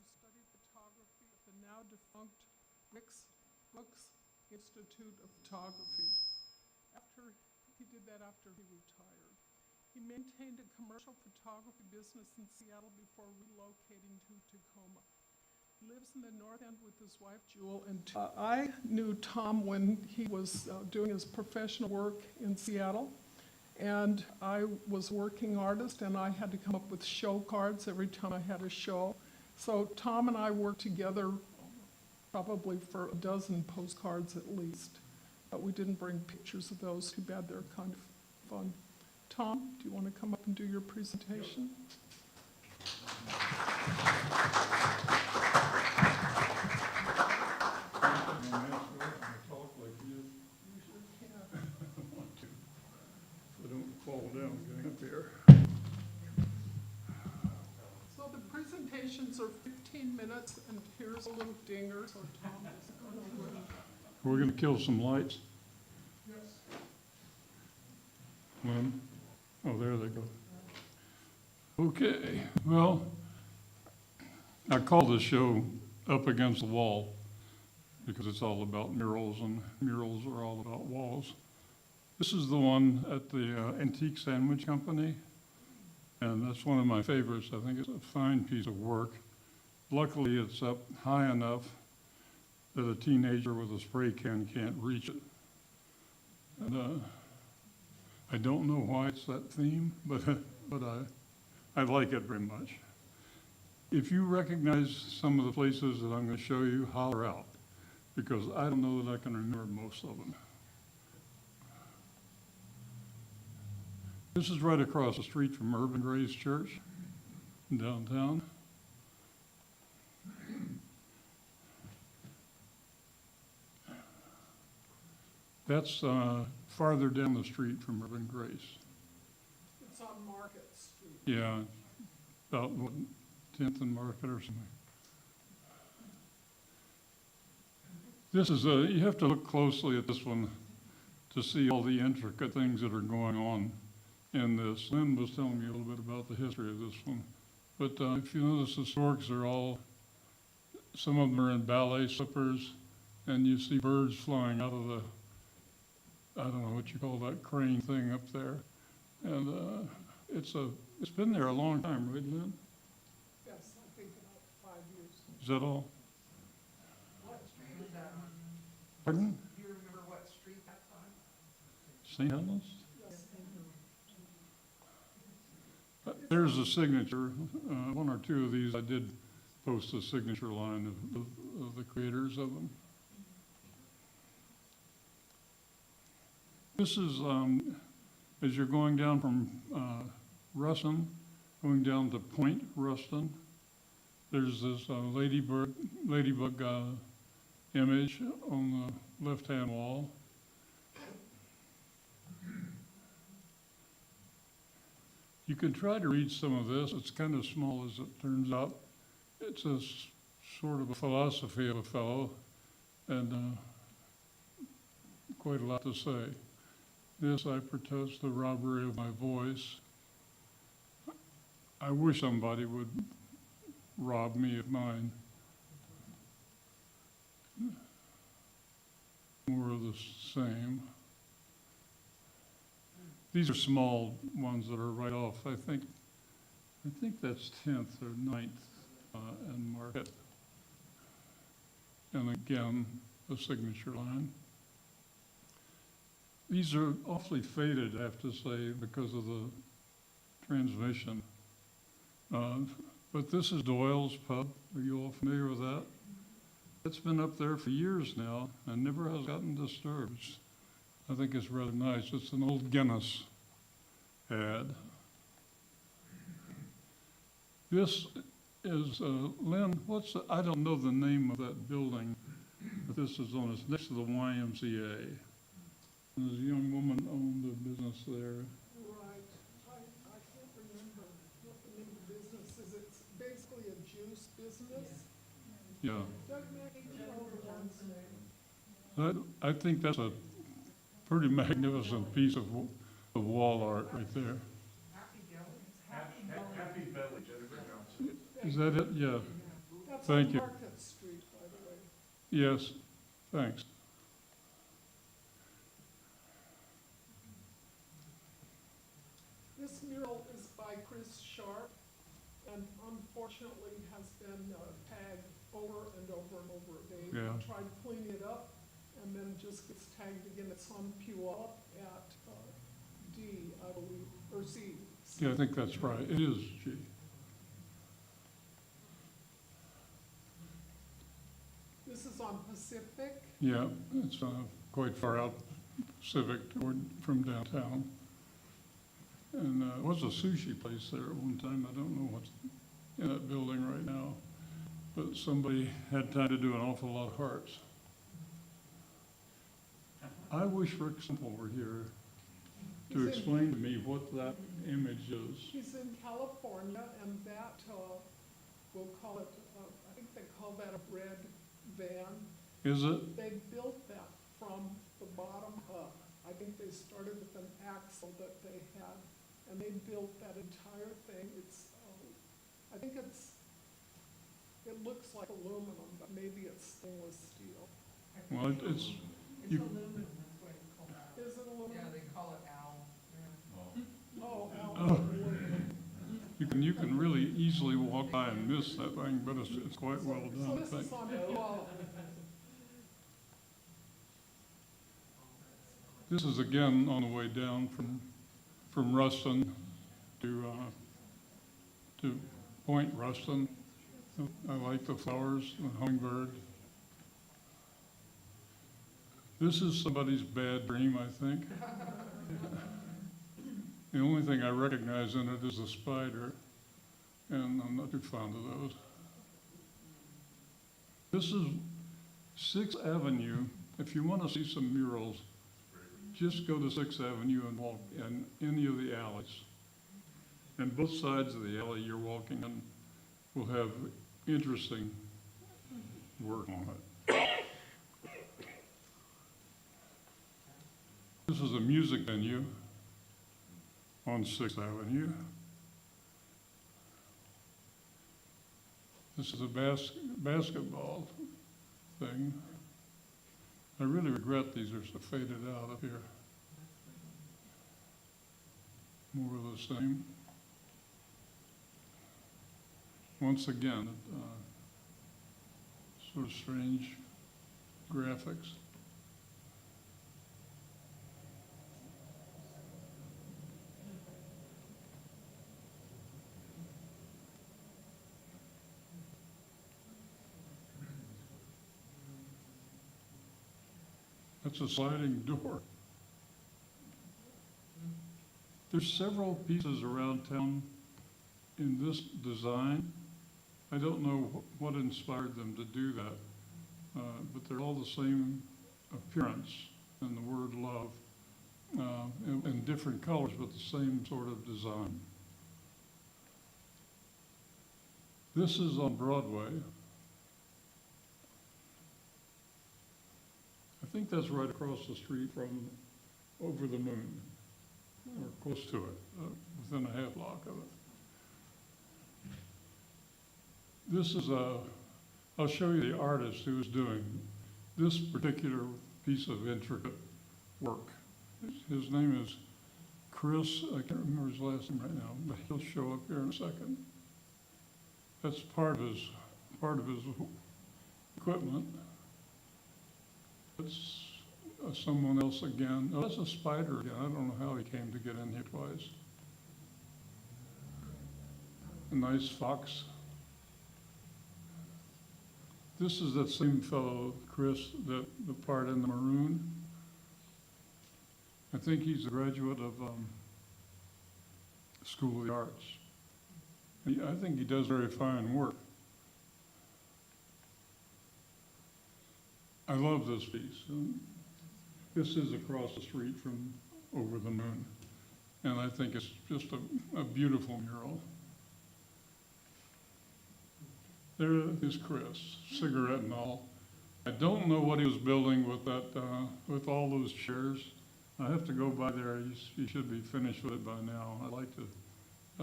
studied photography at the now defunct Brooks Institute of Photography. He did that after he retired. He maintained a commercial photography business in Seattle before relocating to Tacoma. He lives in the North End with his wife, Jewel, and I knew Tom when he was doing his professional work in Seattle. And I was a working artist, and I had to come up with show cards every time I had a show. So Tom and I worked together probably for a dozen postcards at least. But we didn't bring pictures of those. Too bad, they're kind of fun. Tom, do you want to come up and do your presentation? Fall down getting up here. So the presentations are 15 minutes, and here's a little dinger, so Tom is going to We're going to kill some lights. Yes. Lynn? Oh, there they go. Okay, well, I call this show Up Against the Wall because it's all about murals, and murals are all about walls. This is the one at the Antique Sandwich Company, and that's one of my favorites. I think it's a fine piece of work. Luckily, it's up high enough that a teenager with a spray can can't reach it. And I don't know why it's that theme, but I like it very much. If you recognize some of the places that I'm going to show you, holler out, because I don't know that I can remember most of them. This is right across the street from Urban Grace Church in downtown. That's farther down the street from Urban Grace. It's on Market Street. Yeah, about what, 10th and Market or something. This is you have to look closely at this one to see all the intricate things that are going on in this. Lynn was telling me a little bit about the history of this one. But if you notice, the storks are all, some of them are in ballet slippers, and you see birds flying out of the, I don't know what you call that crane thing up there. And it's been there a long time, right, Lynn? Yes, I think about 5 years. Is that all? What street is that on? Pardon? Do you remember what street that's on? St. Helens? Yes. There's a signature. One or two of these I did post a signature line of the creators of them. This is, as you're going down from Ruston, going down to Point Ruston, there's this ladybug image on the left-hand wall. You can try to read some of this. It's kind of small as it turns out. It's a sort of a philosophy of a fellow, and quite a lot to say. This, I protest the robbery of my voice. I wish somebody would rob me of mine. More of the same. These are small ones that are right off. I think that's 10th or 9th and Market. And again, the signature line. These are awfully faded, I have to say, because of the transmission. But this is Doyle's Pub. Are you all familiar with that? It's been up there for years now and never has gotten disturbed. I think it's rather nice. It's an old Guinness ad. This is, Lynn, I don't know the name of that building, but this is on, it's next to the YMCA. And this young woman owned a business there. Right. I can't remember what the name of the business is. It's basically a juice business. Yeah. Doug McIntyre. I think that's a pretty magnificent piece of wall art right there. Happy Belly, Jennifer Johnson. Is that it? Yeah. That's Thank you. Market Street, by the way. Yes, thanks. This mural is by Chris Sharp, and unfortunately has been tagged over and over and over. They Yeah. tried cleaning it up, and then it just gets tagged again. It's on Puyallup at D, I believe, or Z. Yeah, I think that's right. It is G. This is on Pacific. Yeah, it's quite far out Pacific toward, from downtown. And it was a sushi place there at one time. I don't know what's in that building right now. But somebody had time to do an awful lot of hearts. I wish Rick Simple were here to He's in- explain to me what that image is. He's in California, and that, we'll call it, I think they call that a red van. Is it? They built that from the bottom up. I think they started with an axle that they had, and they built that entire thing. It's, I think it looks like aluminum, but maybe it's stainless steel. Well, it's, It's you- aluminum, that's what it's called. Is it aluminum? Yeah, they call it owl. Yeah. Oh, Oh. aluminum. you can really easily walk by and miss that thing, but it's quite well So done, I this think. is on quality. This is again on the way down from Ruston to Point Ruston. I like the flowers, the hummingbird. This is somebody's bad dream, I think. The only thing I recognize in it is a spider, and I'm not too fond of those. This is 6th Avenue. If you want to see some murals, just go to 6th Avenue and walk in any of the alleys. And both sides of the alley you're walking in will have interesting work on it. This is a music venue on 6th Avenue. This is a basketball thing. I really regret these are so faded out up here. More of the same. Once again, sort of strange graphics. That's a sliding door. There's several pieces around town in this design. I don't know what inspired them to do that, but they're all the same appearance and the word love, in different colors, but the same sort of design. This is on Broadway. I think that's right across the street from Over the Moon, or close to it, within a half block of it. This is I'll show you the artist who is doing this particular piece of intricate work. His name is Chris, I can't remember his last name right now, but he'll show up here in a second. That's part of his equipment. It's someone else again. Oh, that's a spider again. I don't know how he came to get in here twice. A nice fox. This is that same fellow, Chris, the part in the maroon. I think he's a graduate of School of the Arts. I think he does very fine work. I love this piece. This is across the street from Over the Moon. And I think it's just a beautiful mural. There is Chris, cigarette and all. I don't know what he was building with that, with all those chairs. I have to go by there. He should be finished with it by now. I'd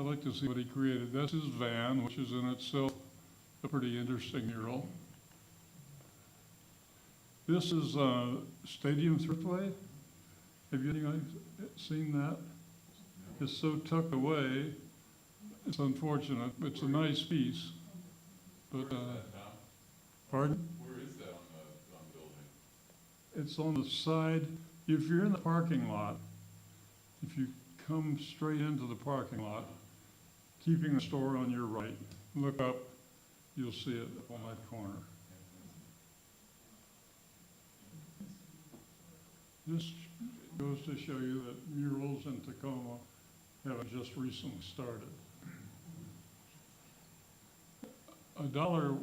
like to see what he created. That's his van, which is in itself a pretty interesting mural. This is Stadium Thriftway. Have you anybody seen that? It's so tucked away. It's unfortunate. It's a nice piece, but pardon? Where is that on the building? It's on the side. If you're in the parking lot, if you come straight into the parking lot, keeping the store on your right, look up, you'll see it on that corner. This goes to show you that murals in Tacoma haven't just recently started. A dollar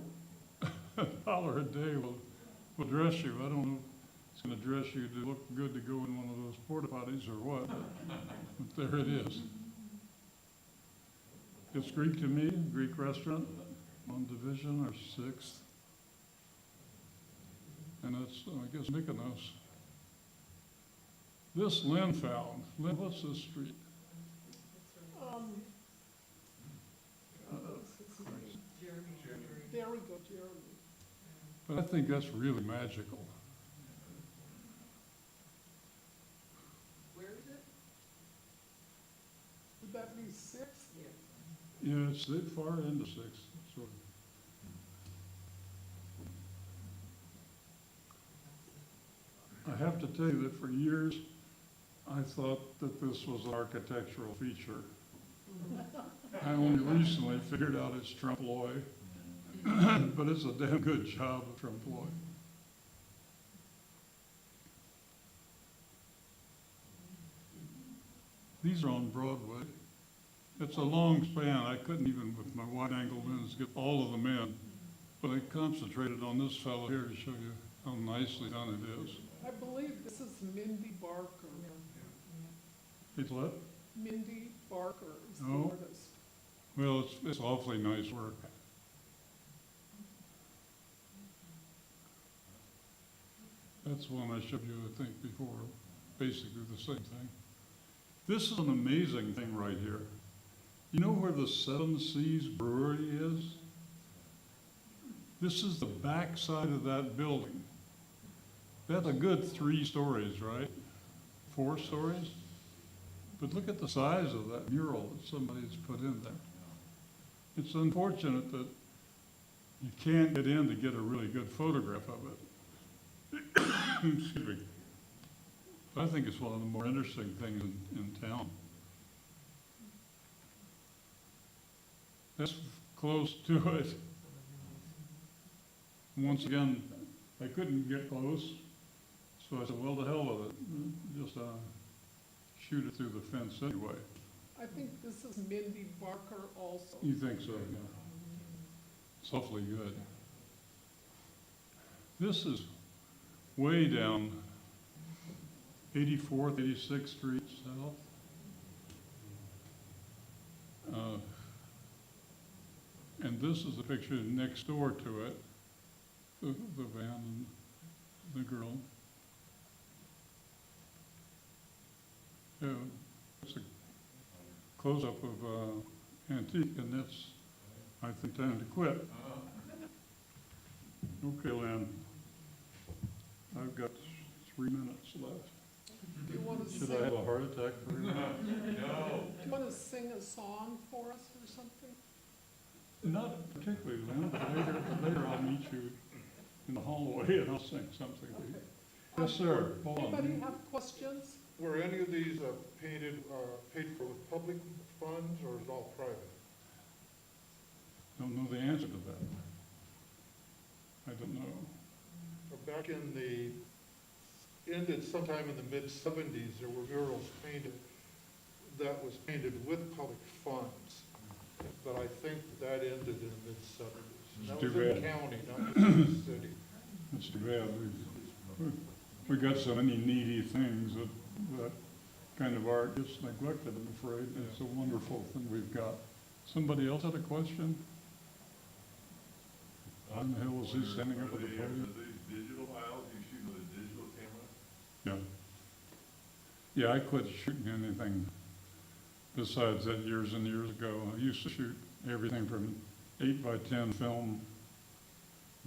a day will dress you. I don't know if it's going to dress you to look good to go in one of those porta potties or what, but there it is. It's Greek to me, Greek restaurant on Division or 6th. And that's, I guess, Mykonos. This Lynn found. Lynn, what's this street? There we go, Jeremy. But I think that's really magical. Where is it? Would that be 6? Yeah. Yeah, it's that far into 6, sort of. I have to tell you that for years, I thought that this was an architectural feature. I only recently figured out it's trompe l'oeil, but it's a damn good job of trompe l'oeil. These are on Broadway. It's a long span. I couldn't even, with my wide-angle lens, get all of them in, but I concentrated on this fellow here to show you how nicely done it is. I believe this is Mindy Barker. It's what? Mindy Barker is the Oh. artist. Well, it's awfully nice work. That's one I showed you, I think, before, basically the same thing. This is an amazing thing right here. You know where the Seven Seas Brewery is? This is the back side of that building. That's a good 3 stories, right? 4 stories? But look at the size of that mural that somebody's put in there. It's unfortunate that you can't get in to get a really good photograph of it. Excuse me. But I think it's one of the more interesting things in town. That's close to it. Once again, I couldn't get close, so I said, well, to hell with it. Just shoot it through the fence anyway. I think this is Mindy Barker also. You think so? Yeah. It's awfully good. This is way down 84th, 86th Street South. And this is the picture next door to it, the van and the girl. Yeah, it's a close-up of Antique, and that's, I think, time to quit. Okay, Lynn. I've got 3 minutes left. Do you want to Should sing? I have a heart attack for you? No. Do you want to sing a song for us or something? Not particularly, Lynn, but later I'll meet you in the hallway and I'll sing something to you. Okay. Yes, sir. Hold on. Anybody have questions? Were any of these paid for with public funds, or is it all private? Don't know the answer to that. I don't know. Back in the, ended sometime in the mid-70s, there were murals painted, that was painted with public funds. But I think that ended in the mid-70s. It's That too was in bad. the county, not in the city. That's too bad. We got so many needy things that kind of art gets neglected, I'm afraid. It's a wonderful thing we've got. Somebody else had a question? Why in the hell was he standing up at the podium? Are they digital files? You shoot with a digital camera? Yeah. Yeah, I quit shooting anything besides that years and years ago. I used to shoot everything from 8x10 film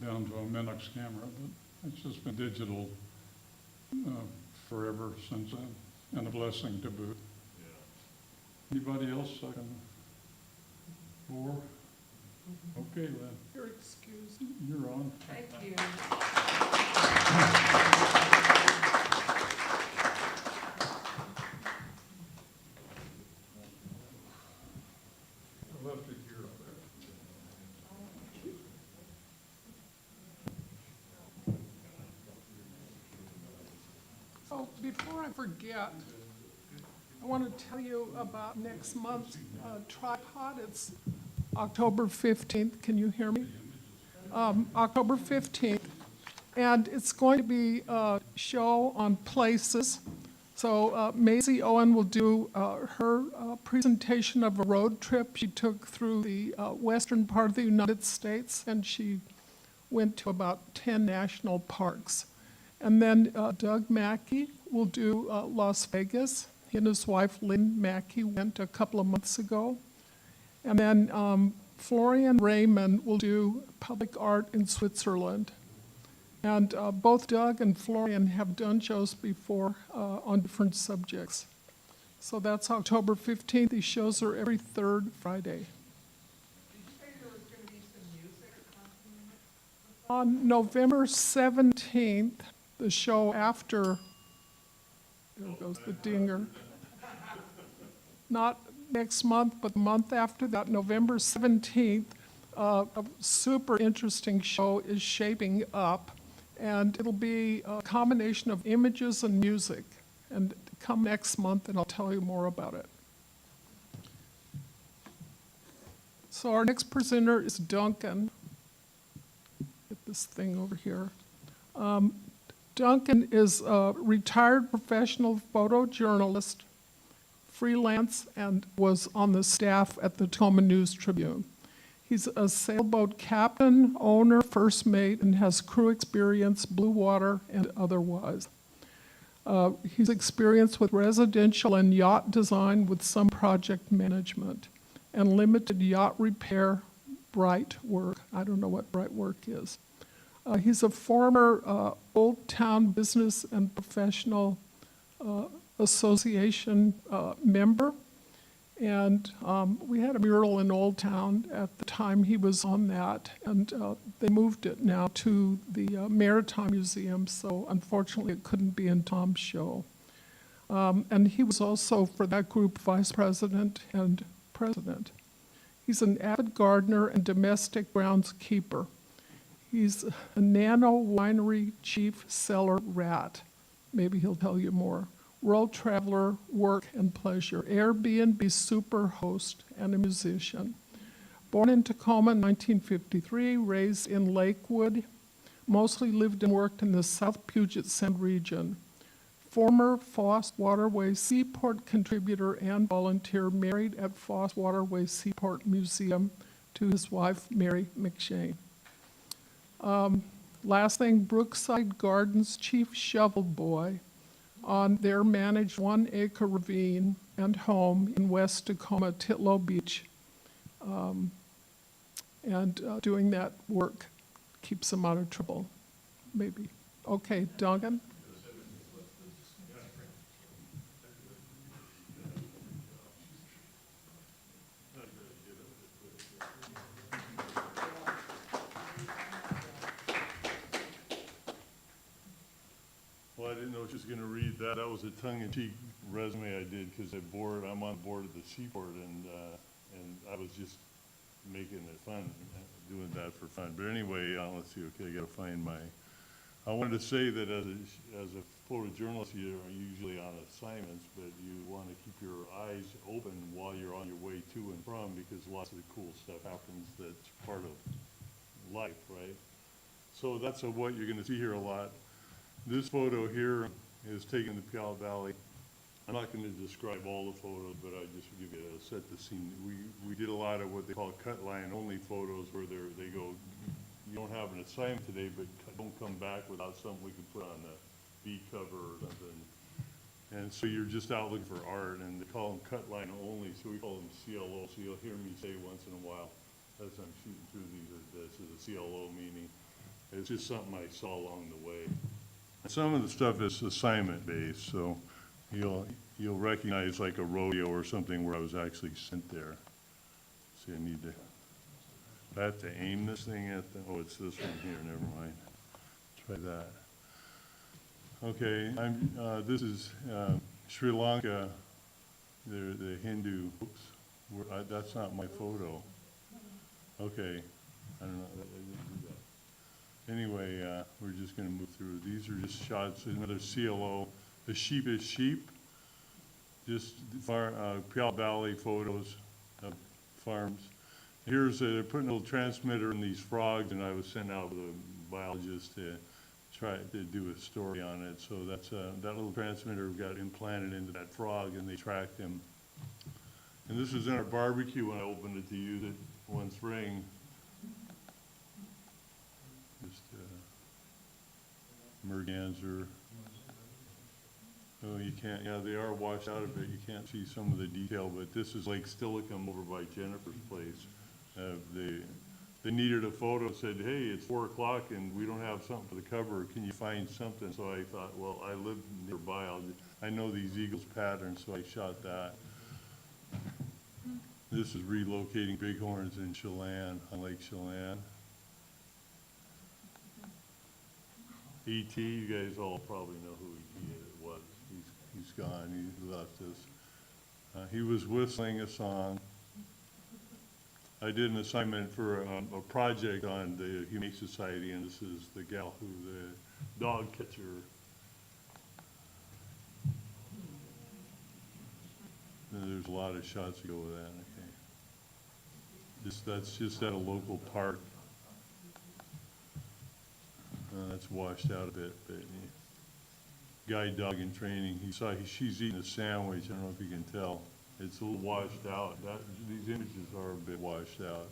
down to a Minix camera, but it's just been digital forever since then, and a blessing to boot. Yeah. Anybody else second? Four? Okay, Lynn, You're excused. you're on. Thank you. I left it here. Oh, before I forget, I want to tell you about next month's tripod. It's October 15th. Can you hear me? October 15th. And it's going to be a show on places. So Maisie Owen will do her presentation of a road trip she took through the western part of the United States, and she went to about 10 national parks. And then Doug Mackey will do Las Vegas. He and his wife, Lynn Mackey, went a couple of months ago. And then Florian Raymond will do public art in Switzerland. And both Doug and Florian have done shows before on different subjects. So that's October 15th. These shows are every third Friday. Did you say there was going to be some music accompaniment? On November 17th, the show after, there goes the dinger. Not next month, but the month after that, November 17th, a super interesting show is shaping up. And it'll be a combination of images and music. And come next month and I'll tell you more about it. So our next presenter is Duncan. Get this thing over here. Duncan is a retired professional photojournalist, freelance, and was on the staff at the Tacoma News Tribune. He's a sailboat captain, owner, first mate, and has crew experience, blue water, and otherwise. He's experienced with residential and yacht design with some project management, and limited yacht repair, bright work. I don't know what bright work is. He's a former Old Town Business and Professional Association member. And we had a mural in Old Town at the time he was on that, and they moved it now to the Maritime Museum, so unfortunately it couldn't be in Tom's show. And he was also, for that group, vice president and president. He's an avid gardener and domestic groundskeeper. He's a Nano Winery chief cellar rat. Maybe he'll tell you more. World traveler, work and pleasure, Airbnb super host, and a musician. Born in Tacoma in 1953, raised in Lakewood, mostly lived and worked in the South Puget Sound region. Former Foss Waterway Seaport contributor and volunteer, married at Foss Waterway Seaport Museum to his wife, Mary McShane. Last thing, Brookside Gardens chief shovel boy on their managed 1 acre ravine and home in West Tacoma, Titlow Beach. Doing that work keeps them out of trouble, maybe. Okay, Duncan? Well, I didn't know she was gonna read that. That was a tongue-in-cheek resume I did, because I'm on board of the Seaport, and I was just making it fun, doing that for fun. But anyway, let's see, okay, I gotta find I wanted to say that as a photojournalist, you're usually on assignments, but you wanna keep your eyes open while you're on your way to and from, because lots of the cool stuff happens that's part of life, right? So that's what you're gonna see here a lot. This photo here is taken in the Puyallup Valley. I'm not going to describe all the photos, but I just give you a set the scene. We did a lot of what they call cut line only photos, where they go, you don't have an assignment today, but don't come back without something we can put on the B cover or something. And so you're just out looking for art, and they call them cut line only, so we call them CLO. So you'll hear me say once in a while, as I'm shooting through these, this is a CLO meeting. It's just something I saw along the way. Some of the stuff is assignment based, so you'll recognize like a rodeo or something where I was actually sent there. See, I have to aim this thing at the, oh, it's this one here, never mind. Try that. Okay, this is Sri Lanka, the Hindu, oops, that's not my photo. Okay, I don't know, I didn't do that. Anyway, we're just gonna move through. These are just shots, another CLO. The sheep is sheep. Just Puyallup Valley photos of farms. Here's, they're putting a little transmitter in these frogs, and I was sent out with a biologist to try to do a story on it. So that's, that little transmitter got implanted into that frog, and they tracked him. And this was in our barbecue when I opened it to use it one spring. Just merganser. Oh, you can't, yeah, they are washed out a bit. You can't see some of the detail, but this is Lake Stillicum over by Jennifer's place. They needed a photo, said, hey, it's 4 o'clock and we don't have something for the cover. Can you find something? So I thought, well, I live nearby. I know these eagles patterns, so I shot that. This is relocating bighorns in Chelan, on Lake Chelan. E.T., you guys all probably know who E.T. was. He's gone, he left us. He was whistling a song. I did an assignment for a project on the Humane Society, and this is the gal who, the dog catcher. And there's a lot of shots that go with that, okay. That's just at a local park. That's washed out a bit, but guide dog in training. She's eating a sandwich. I don't know if you can tell. It's a little washed out. These images are a bit washed out.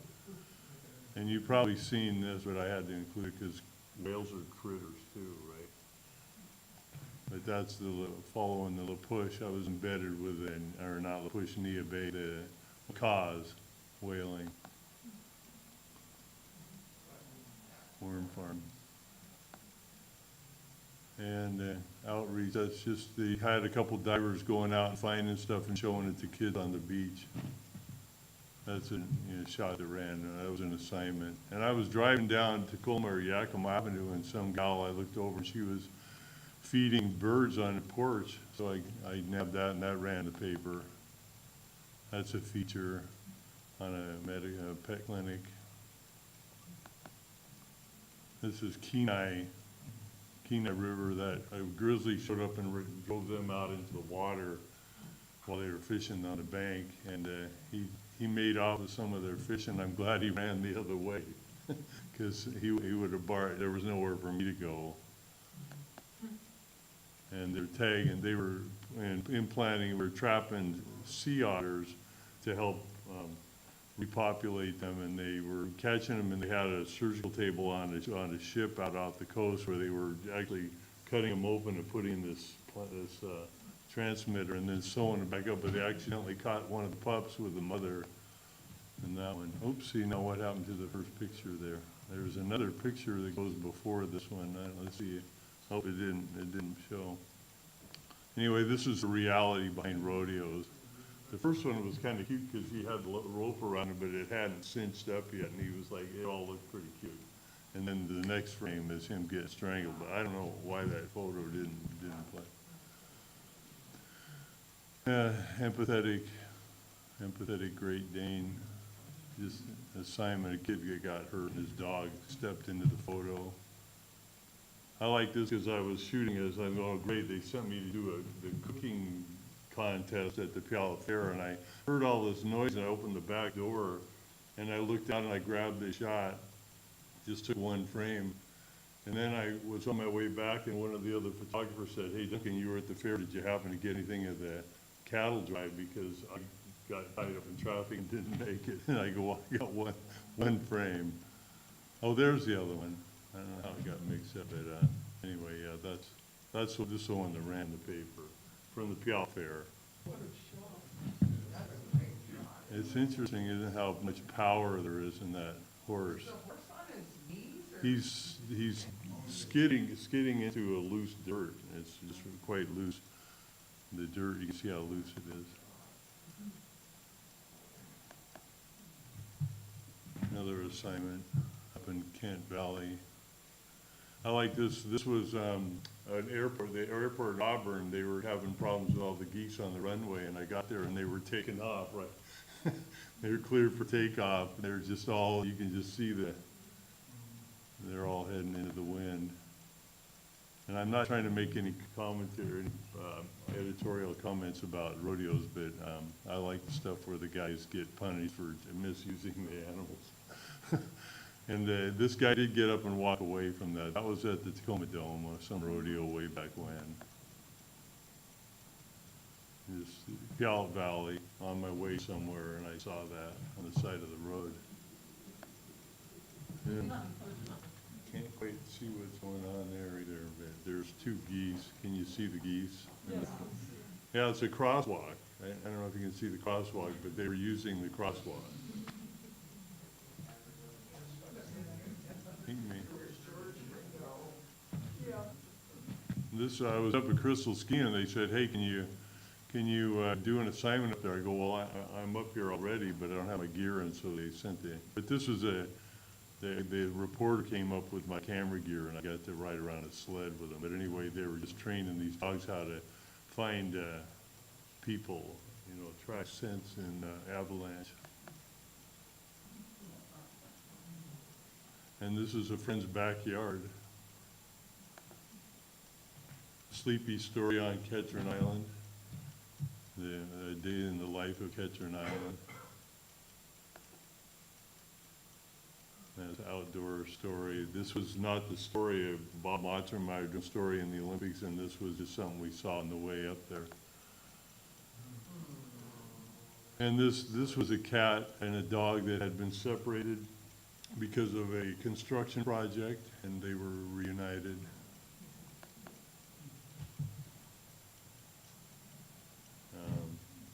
And you've probably seen this, but I had to include it because whales are critters too, right? But that's following the Lapush. I was embedded with or not Lapush, Nia Bay, the macaws whaling. Worm farm. And outreach, that's just, they had a couple divers going out and finding stuff and showing it to kids on the beach. That's a shot that ran, that was an assignment. And I was driving down Tacoma or Yakima Avenue, and some gal, I looked over and she was feeding birds on the porch. So I nabbed that, and that ran the paper. That's a feature on a pet clinic. This is Kenai River, that a grizzly showed up and drove them out into the water while they were fishing on the bank, and he made off with some of their fishing. I'm glad he ran the other way because he would have barred. There was nowhere for me to go. And they're tagging. They were implanting. We're trapping sea otters to help repopulate them, and they were catching them, and they had a surgical table on a ship out off the coast where they were actually cutting them open and putting this transmitter and then sewing it back up, but they accidentally caught one of the pups with the mother in that one. Oops, you know what happened to the first picture there. There's another picture that goes before this one. Let's see. Hope it didn't show. Anyway, this is the reality behind rodeos. The first one was kind of cute because he had the rope around him, but it hadn't cinched up yet, and he was like, it all looked pretty cute. And then the next frame is him getting strangled, but I don't know why that photo didn't play. Empathetic Great Dane, just assignment, a kid got hurt, and his dog stepped into the photo. I like this because I was shooting it, I thought, oh great, they sent me to do the cooking contest at the Puyallup Fair, and I heard all this noise, and I opened the back door, and I looked out and I grabbed the shot, just took one frame, and then I was on my way back, and one of the other photographers said, hey Duncan, you were at the fair, did you happen to get anything of the cattle drive, because I got tied up in traffic and didn't make it, and I go, I got one frame. Oh, there's the other one. I don't know how it got mixed up, but anyway, yeah, that's this one that ran the paper from the Puyallup Fair. What a shot. That's a great shot. It's interesting, isn't it, how much power there is in that horse. Is the horse on his knees or? He's skidding into a loose dirt. It's just quite loose. The dirt, you can see how loose it is. Another assignment up in Kent Valley. I like this. This was an airport. The airport in Auburn, they were having problems with all the geese on the runway, and I got there and they were taking off, right? They were cleared for takeoff. They're just all, you can just see they're all heading into the wind. And I'm not trying to make any commentary, editorial comments about rodeos, but I like the stuff where the guys get punished for misusing the animals. And this guy did get up and walk away from that. That was at the Tacoma Dome, some rodeo way back when. This Gallup Valley, on my way somewhere, and I saw that on the side of the road. And can't quite see what's going on there either, but there's two geese. Can you see the geese? Yes. Yeah, it's a crosswalk. I don't know if you can see the crosswalk, but they were using the crosswalk. This, I was up at Crystal Skiing, and they said, hey, can you do an assignment up there? I go, well, I'm up here already, but I don't have my gear, and so they sent but this was the reporter came up with my camera gear, and I got to ride around a sled with them. But anyway, they were just training these dogs how to find people, track scents in avalanche. And this is a friend's backyard. Sleepy story on Ketchern Island. The day in the life of Ketchern Island. That's an outdoor story. This was not the story of Bob Motzenmeyer's story in the Olympics, and this was just something we saw on the way up there. And this was a cat and a dog that had been separated because of a construction project, and they were reunited.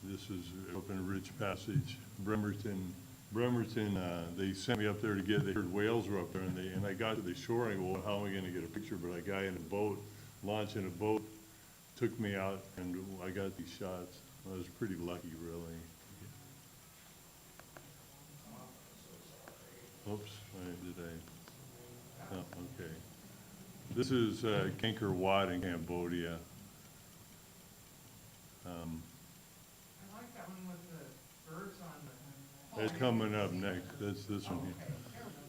This is up in Ridge Passage, Bremerton. They sent me up there they heard whales were up there, and I got to the shore, and I go, well, how am I gonna get a picture? But a guy in a boat, launching a boat, took me out, and I got these shots. I was pretty lucky, really. Oops, oh, okay. This is Angkor Wat in Cambodia. I like that one with the birds on the. That's coming up next. That's this one here.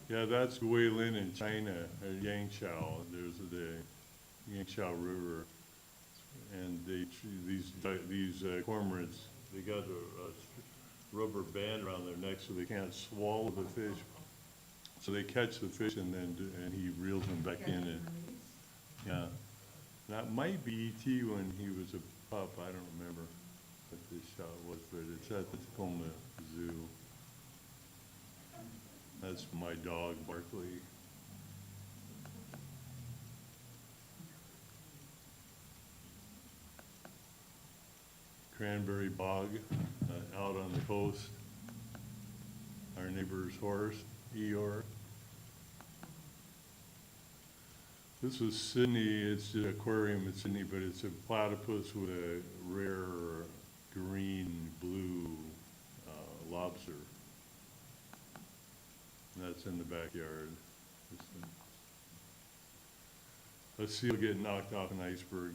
Yeah, that's Guilin in China, Yangshao. There's the Yangshao River, and these cormorants, they got a rubber band around their neck so they can't swallow the fish. So they catch the fish and he reels them back in. And yeah, that might be E.T. when he was a pup. I don't remember what this shot was, but it's at the Tacoma Zoo. That's my dog, Barkley. Cranberry Bog, out on the coast. Our neighbor's horse, Eeyore. This was Sydney. It's an aquarium in Sydney, but it's a platypus with a rare green blue lobster. And that's in the backyard. A seal getting knocked off an iceberg.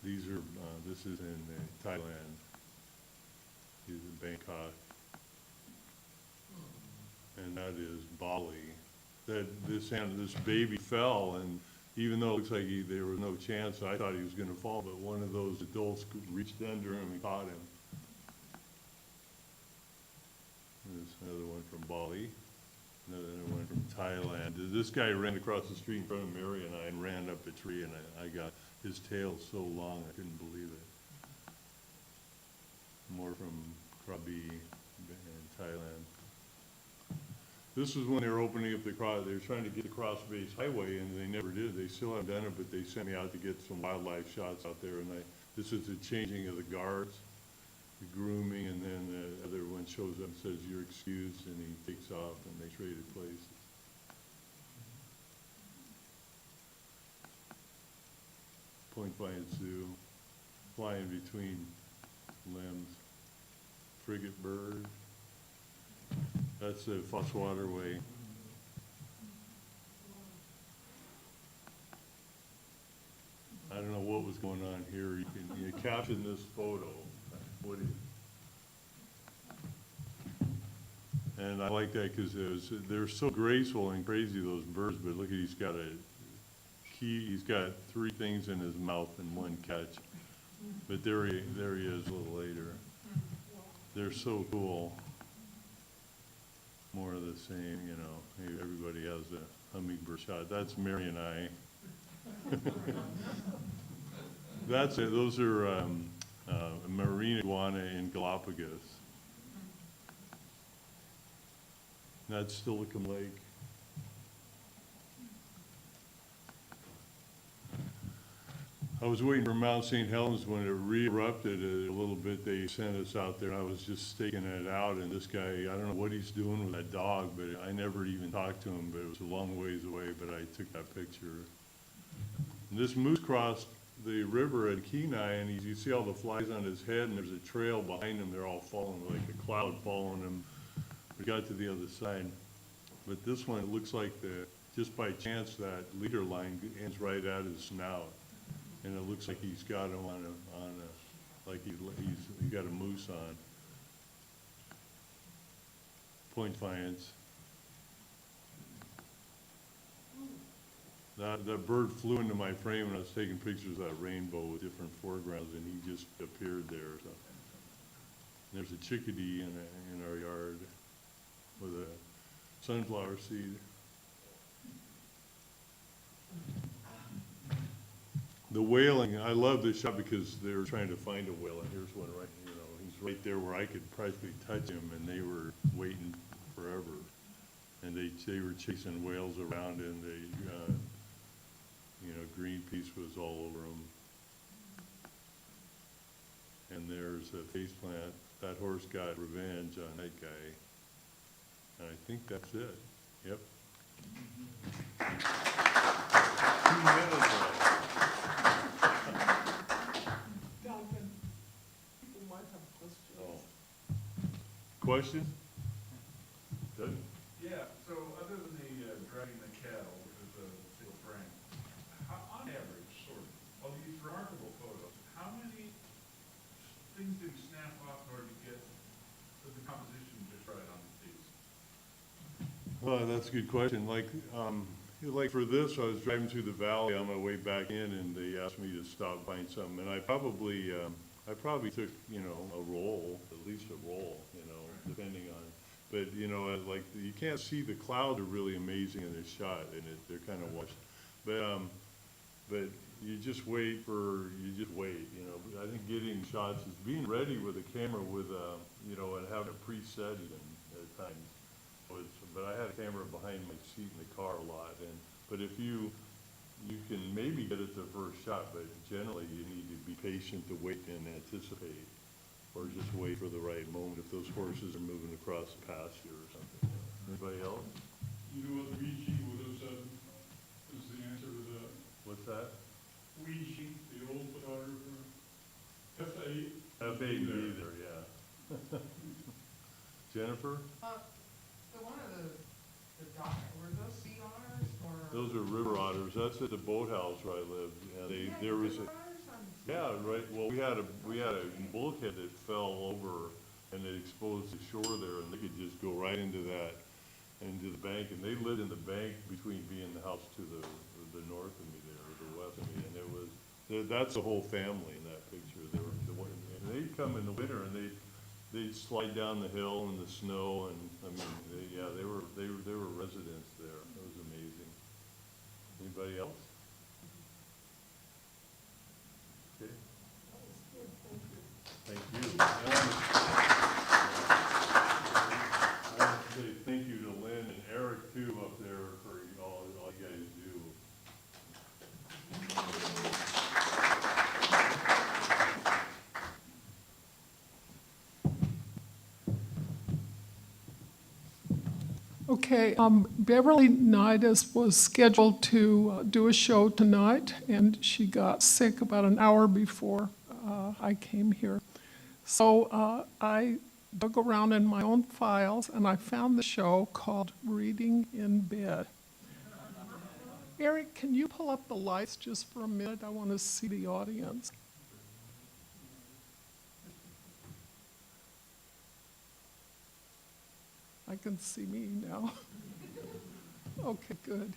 These are, this is in Thailand. These are Bangkok. And that is Bali. This baby fell, and even though it looks like there was no chance, I thought he was going to fall, but one of those adults reached under him and caught him. There's another one from Bali, another one from Thailand. This guy ran across the street in front of Mary and I and ran up a tree, and I got his tail so long I couldn't believe it. More from Krabi in Thailand. This is when they were opening up they were trying to get the Cross Base Highway, and they never did. They still haven't done it, but they sent me out to get some wildlife shots out there, and this is the changing of the guards. the grooming, and then the other one shows up and says, "You're excused," and he takes off, and they traded places. Point Vine Zoo, flying between limbs. Frigate bird. That's the Foss Waterway. I don't know what was going on here. You caption this photo. What do you? And I like that because they're so graceful and crazy, those birds, but look at, he's got 3 things in his mouth and 1 catch. But there he is a little later. They're so cool. More of the same, you know. Everybody has a hummingbird shot. That's Mary and I. That's it. Those are marine iguana in Galapagos. That's Silicon Lake. I was waiting for Mount St. Helens when it re-erupted a little bit. They sent us out there, and I was just staking it out, and this guy, I don't know what he's doing with that dog, but I never even talked to him, but it was a long ways away, but I took that picture. And this moose crossed the river at Kenai, and you see all the flies on his head, and there's a trail behind him. They're all falling, like a cloud following him. We got to the other side. But this one, it looks like just by chance, that leader line ends right at his snout. And it looks like he's got him like he's got a moose on. Point Defiance. That bird flew into my frame when I was taking pictures of that rainbow with different foregrounds, and he just appeared there. So there's a chickadee in our yard with a sunflower seed. The whaling, I love this shot because they were trying to find a whale, and here's one right, he's right there where I could practically touch him, and they were waiting forever. And they were chasing whales around, and Greenpeace was all over them. And there's a faceplant. That horse got revenge on that guy. And I think that's it. Yep. 2 minutes left. Duncan, people might have questions. Oh. Questions? Doug? Yeah, so other than the dragging the cattle, which is a single frame, on average, sort of these remarkable photos, how many things did you snap off in order to get the composition just right on the piece? Well, that's a good question. Like for this, I was driving through the valley on my way back in, and they asked me to stop find something, and I probably took a roll, at least a roll, depending on. But like you can't see, the clouds are really amazing in this shot, and they're kind of washed. But you just wait. I think getting shots is being ready with a camera with and having a preset even at times. But I had a camera behind my seat in the car a lot, but if you can maybe get it the first shot, but generally you need to be patient to wait and anticipate, or just wait for the right moment if those horses are moving across the pasture or something. Anybody else? You know what Ouija would have said is the answer to that? What's that? Ouija, the old photographer. F8. F8 either, yeah. Jennifer? The one of the dock, were those sea otters or? Those are river otters. That's at the boathouse where I lived. Yeah, there was a. Yeah, right. Well, we had a bulkhead that fell over, and it exposed the shore there, and they could just go right into the bank. And they lived in the bank between me and the house to the north of me there, or the west of me. And that's the whole family in that picture. And they'd come in the winter, and they'd slide down the hill in the snow, and they were residents there. It was amazing. Anybody else? Okay. Thank you. I want to say thank you to Lynn and Erik too up there for all you guys do. Okay, Beverly Naidus was scheduled to do a show tonight, and she got sick about an hour before I came here. So I dug around in my own files, and I found the show called Reading in Bed. Erik, can you pull up the lights just for a minute? I want to see the audience. I can see me now. Okay, good.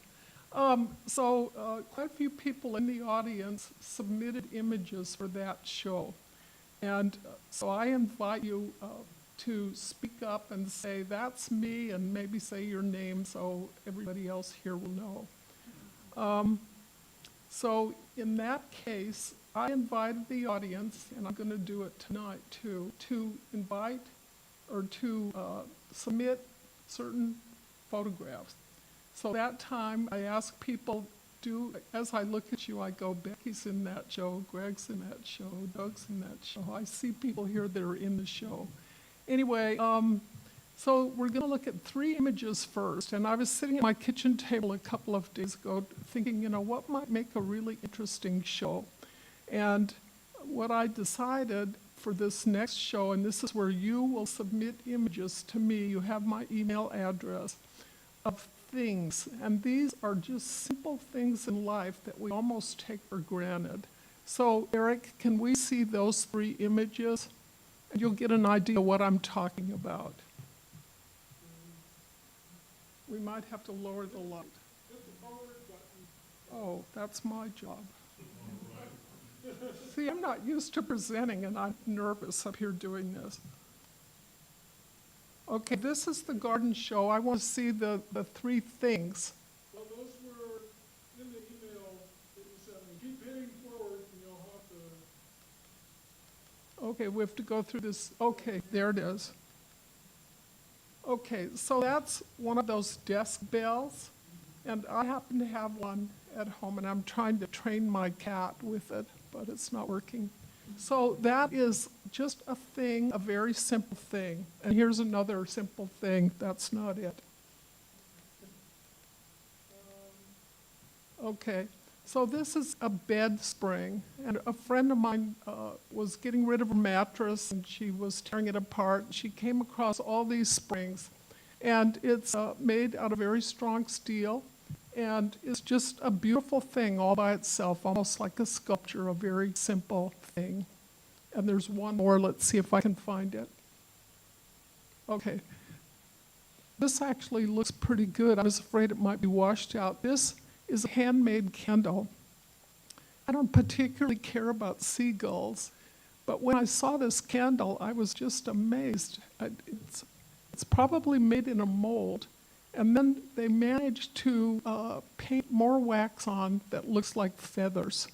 Quite a few people in the audience submitted images for that show. And so I invite you to speak up and say, that's me, and maybe say your name so everybody else here will know. So in that case, I invited the audience, and I'm going to do it tonight too, to invite or to submit certain photographs. So that time I ask people, as I look at you, I go, Becky's in that show, Greg's in that show, Doug's in that show. I see people here that are in the show. Anyway, so we're going to look at 3 images first. And I was sitting at my kitchen table a couple of days ago thinking, what might make a really interesting show? And what I decided for this next show, and this is where you will submit images to me, you have my email address, of things. And these are just simple things in life that we almost take for granted. So, Erik, can we see those 3 images? And you'll get an idea what I'm talking about. We might have to lower the light. Oh, that's my job. See, I'm not used to presenting, and I'm nervous up here doing this. Okay, this is the garden show. I want to see the 3 things. Well, those were in the email that you sent me. Keep hitting forward and you'll have to... Okay, we have to go through this. Okay, there it is. Okay, so that's one of those desk bells, and I happen to have one at home, and I'm trying to train my cat with it, but it's not working. So that is just a thing, a very simple thing. And here's another simple thing. That's not it. Okay, so this is a bed spring. And a friend of mine was getting rid of a mattress, and she was tearing it apart. She came across all these springs. And it's made out of very strong steel. And it's just a beautiful thing all by itself, almost like a sculpture, a very simple thing. And there's one more. Let's see if I can find it. Okay. This actually looks pretty good. I was afraid it might be washed out. This is a handmade candle. I don't particularly care about seagulls, but when I saw this candle, I was just amazed. It's probably made in a mold. And then they managed to paint more wax on that looks like feathers.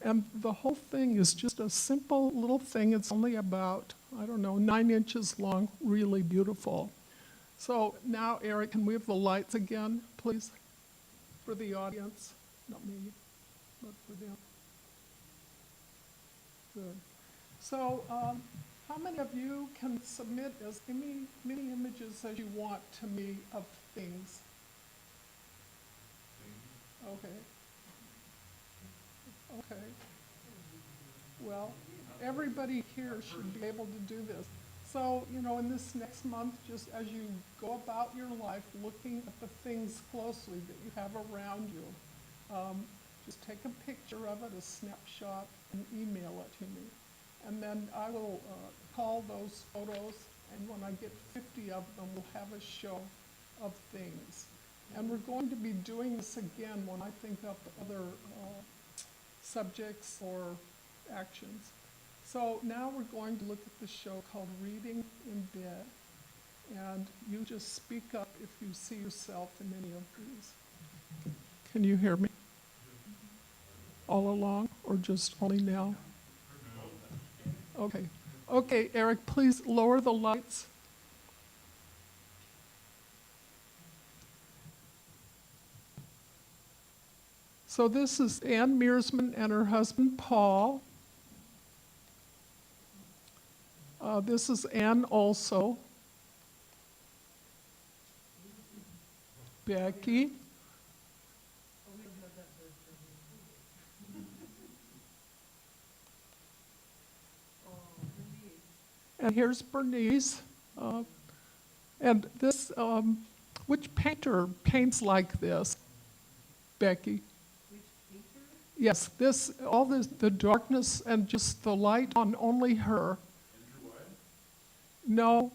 And the whole thing is just a simple little thing. It's only about, 9 inches long, really beautiful. So now, Erik, can we have the lights again, please, for the audience? Not me, but for them. Good. So how many of you can submit as many images as you want to me of things? Okay. Okay. Well, everybody here should be able to do this. So, in this next month, just as you go about your life looking at the things closely that you have around you, just take a picture of it, a snapshot, and email it to me. And then I will call those photos, and when I get 50 of them, we'll have a show of things. And we're going to be doing this again when I think up other subjects or actions. So now we're going to look at the show called Reading in Bed. And you just speak up if you see yourself in any of these. Can you hear me? All along, or just only now? Okay. Okay, Erik, please lower the lights. So this is Ann Mearsman and her husband, Paul. This is Ann also. Becky. And here's Bernice. And this, which painter paints like this? Becky? Which painter? Yes, this, all this, the darkness and just the light on only her. No,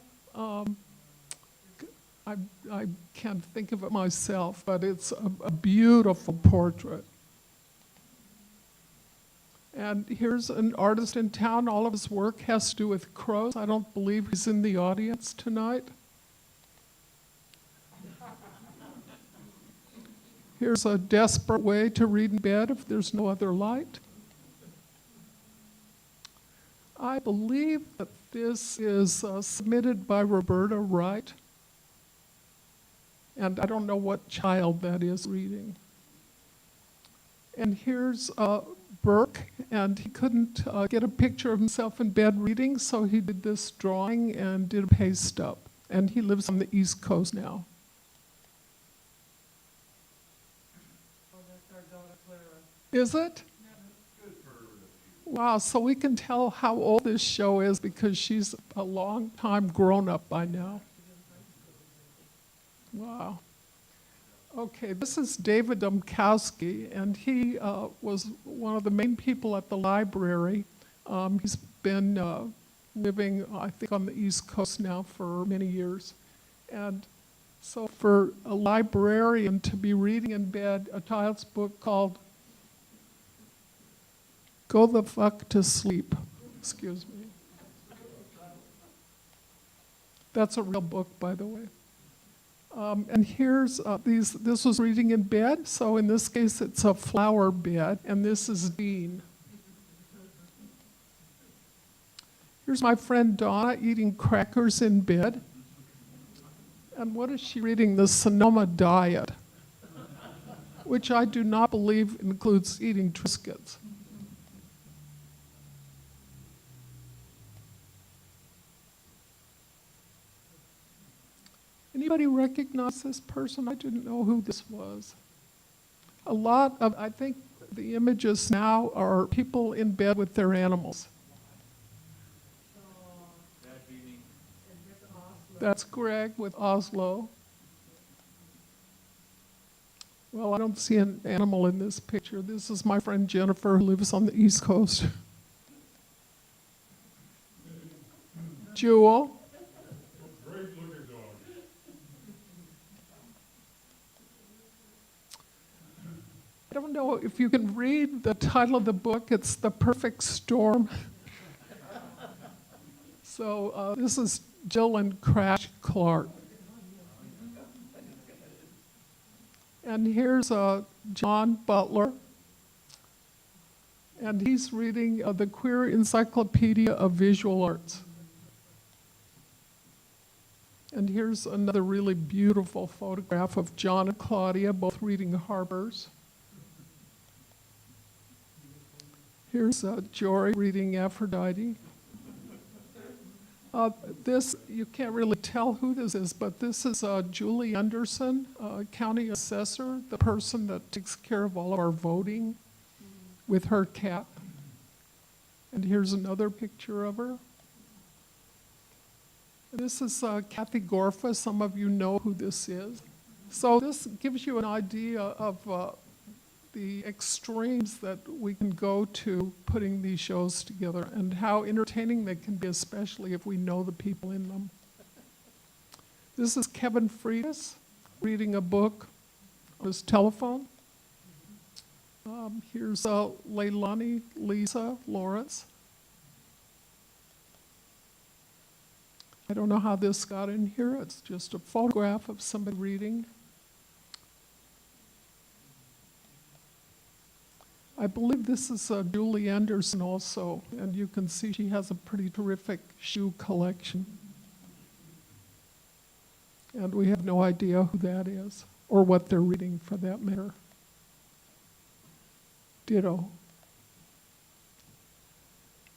I can't think of it myself, but it's a beautiful portrait. And here's an artist in town. All of his work has to do with crows. I don't believe he's in the audience tonight. Here's a desperate way to read in bed if there's no other light. I believe that this is submitted by Roberta Wright. And I don't know what child that is reading. And here's Burke, and he couldn't get a picture of himself in bed reading, so he did this drawing and did a paste up. And he lives on the East Coast now. Oh, that's our daughter Clara. Is it? Wow, so we can tell how old this show is because she's a long time grown up by now. Wow. Okay, this is David Domkowski, and he was one of the main people at the library. He's been living, I think, on the East Coast now for many years. And so for a librarian to be reading in bed a child's book called Go the Fuck to Sleep, excuse me. That's a real book, by the way. And here's this was reading in bed, so in this case it's a flower bed, and this is Dean. Here's my friend Donna eating crackers in bed. And what is she reading? The Sonoma Diet, which I do not believe includes eating Triscuits. Anybody recognize this person? I didn't know who this was. A lot of, I think the images now are people in bed with their animals. That's Greg with Oslo. Well, I don't see an animal in this picture. This is my friend Jennifer who lives on the East Coast. Jewel. I don't know if you can read the title of the book. It's The Perfect Storm. So this is Jill and Crash Clark. And here's John Butler. And he's reading the Queer Encyclopedia of Visual Arts. And here's another really beautiful photograph of John and Claudia, both reading Harbors. Here's Jory reading Aphrodite. This, you can't really tell who this is, but this is Julie Anderson, county assessor, the person that takes care of all of our voting with her cat. And here's another picture of her. This is Kathy Gorfa. Some of you know who this is. So this gives you an idea of the extremes that we can go to putting these shows together and how entertaining they can be, especially if we know the people in them. This is Kevin Freitas reading a book on his telephone. Here's Leilani Lisa Lawrence. I don't know how this got in here. It's just a photograph of somebody reading. I believe this is Julie Anderson also, and you can see she has a pretty terrific shoe collection. And we have no idea who that is, or what they're reading for that matter. Ditto.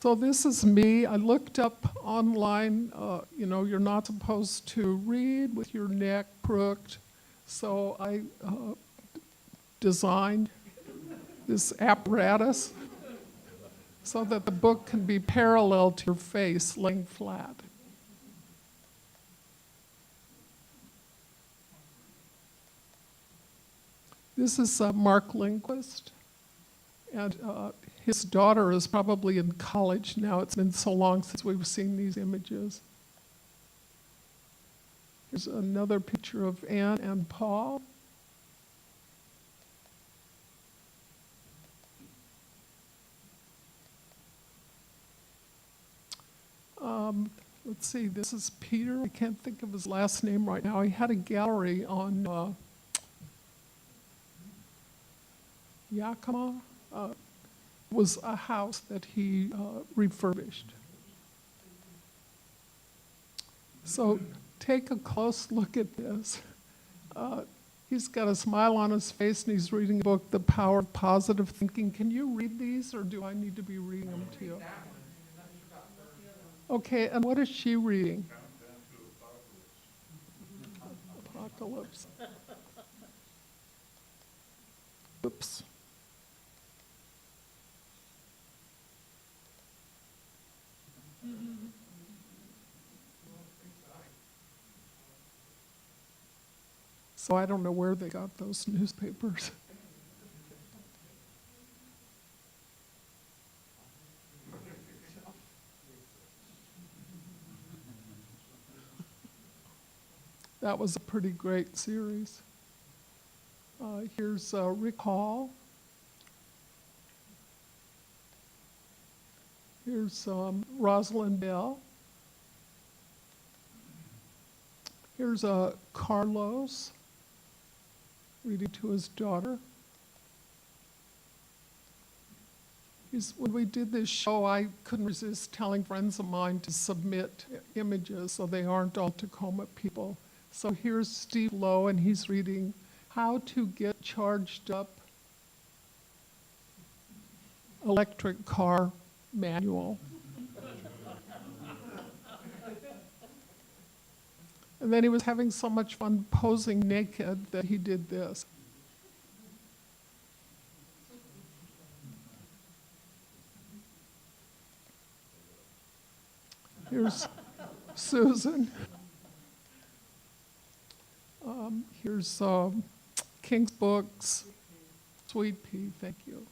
So this is me. I looked up online, you're not supposed to read with your neck crooked. So I designed this apparatus so that the book can be parallel to your face, laying flat. This is Mark Lindquist, and his daughter is probably in college now. It's been so long since we've seen these images. Here's another picture of Anne and Paul. Let's see, this is Peter. I can't think of his last name right now. He had a gallery on Yakima. Was a house that he refurbished. So take a close look at this. He's got a smile on his face and he's reading a book, The Power of Positive Thinking. Can you read these or do I need to be reading them to you? Okay, and what is she reading? Apocalypse. Oops. So I don't know where they got those newspapers. That was a pretty great series. Here's Rick Hall. Here's Rosalind Bell. Here's Carlos reading to his daughter. When we did this show, I couldn't resist telling friends of mine to submit images so they aren't all Tacoma people. So here's Steve Lowe, and he's reading How to Get Charged Up Electric Car Manual. And then he was having so much fun posing naked that he did this. Here's Susan. Here's King's Books. Sweet Pea, thank you.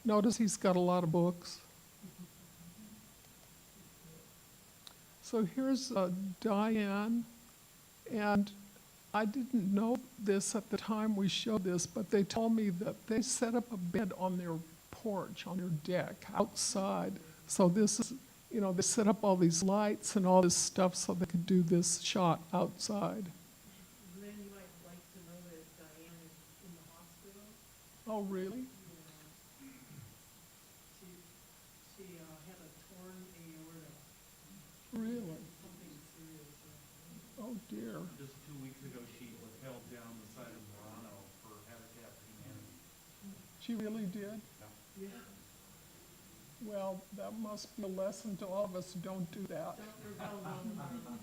Notice he's got a lot of books. So here's Diane, and I didn't know this at the time we showed this, but they told me that they set up a bed on their porch, on their deck, outside. So this is, you know, they set up all these lights and all this stuff so they could do this shot outside. Lynn, you might like to know that Diane is in the hospital. Oh, really? Yeah. She had a torn aorta. Really? Something serious. Oh, dear. Just 2 weeks ago, she was held down the side of Toronto for Habitat for Humanity. She really did? Yeah. Well, that must be a lesson to all of us, don't do that. Don't rebel on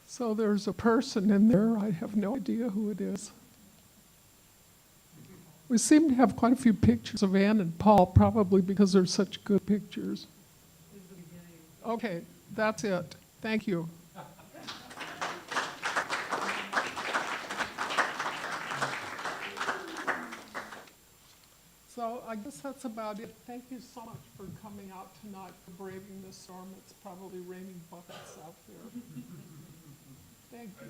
So there's a person in there, I have no idea who it is. We seem to have quite a few pictures of Anne and Paul, probably because they're such good pictures. the beginning. Okay, that's it. Thank you. So I guess that's about it. Thank you so much for coming out tonight, for braving the storm. It's probably raining buckets out there. Thank you.